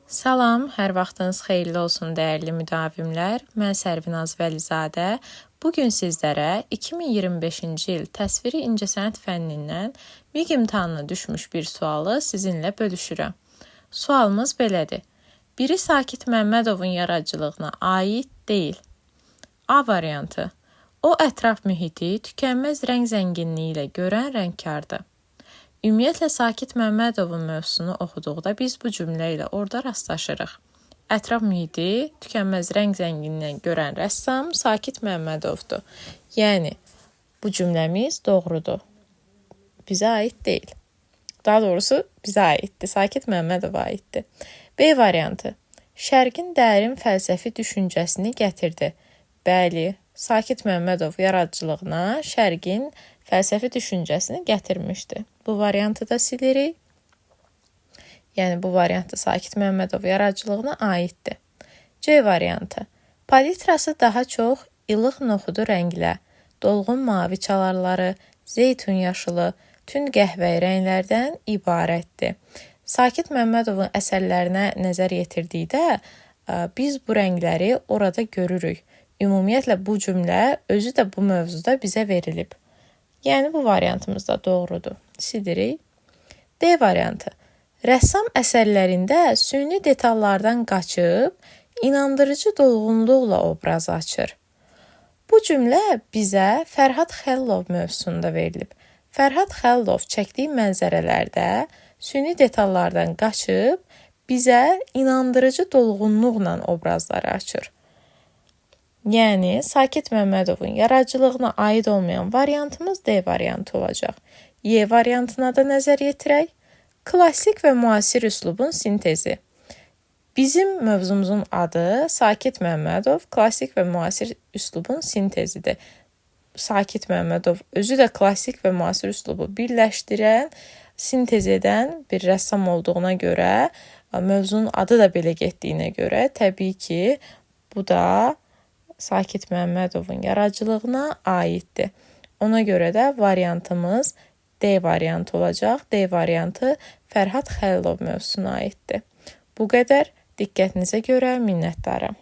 Salam, hər vaxtınız xeyirli olsun dəyərli müdavimlər. Mən Sərvinaz Vəlizadə. Bugün sizlərə 2025-ci il təsviri incəsənət fənnindən MİQ imtahanına düşmüş bir sualı sizinlə bölüşürəm. Sualımız belədir. Biri Sakit Məmmədovun yaradıcılığına aid deyil. A variantı. O ətraf mühiti tükənməz rəng zənginliyi ilə görən rəngkardır. Ümumiyyətlə, Sakit Məmmədovun mövzusunu oxuduqda biz bu cümlə ilə orada rastlaşırıq. Ətraf mühiti tükənməz rəng zənginliyi görən rəssam Sakit Məmmədovdur. Yəni, bu cümləmiz doğrudur. Bizə aid deyil. Daha doğrusu, bizə aiddir. Sakit Məmmədova aiddir. B variantı. Şərqin dərin fəlsəfi düşüncəsini gətirdi. Bəli, Sakit Məmmədov yaradıcılığına Şərqin fəlsəfi düşüncəsini gətirmişdi. Bu variantı da silirik. Yəni, bu variantı Sakit Məmmədov yaradıcılığına aiddir. C variantı. Palitrası daha çox ilıq noxudu rənglə, dolğun mavi çalarları, zeytun yaşılı, tünd qəhvəyi rənglərdən ibarətdir. Sakit Məmmədovun əsərlərinə nəzər yetirdikdə biz bu rəngləri orada görürük. Ümumiyyətlə, bu cümlə özü də bu mövzuda bizə verilib. Yəni, bu variantımız da doğrudur. Silirik. D variantı. Rəssam əsərlərində süni detallardan qaçıb, inandırıcı dolğunluqla obraz açır. Bu cümlə bizə Fərhad Xəlilov mövzusunda verilib. Fərhad Xəlilov çəkdiyi mənzərələrdə süni detallardan qaçıb, bizə inandırıcı dolğunluqla obrazları açır. Yəni, Sakit Məmmədovun yaradıcılığına aid olmayan variantımız D variantı olacaq. Y variantına da nəzər yetirək. Klassik və müasir üslubun sintezi. Bizim mövzumuzun adı Sakit Məmmədov, klassik və müasir üslubun sintezidir. Sakit Məmmədov özü də klassik və müasir üslubu birləşdirən, sintez edən bir rəssam olduğuna görə, mövzunun adı da belə getdiyinə görə, təbii ki, bu da Sakit Məmmədovun yaradıcılığına aiddir. Ona görə də variantımız D variantı olacaq. D variantı Fərhad Xəlilov mövzusuna aiddir. Bu qədər. Diqqətinizə görə minnətdaram.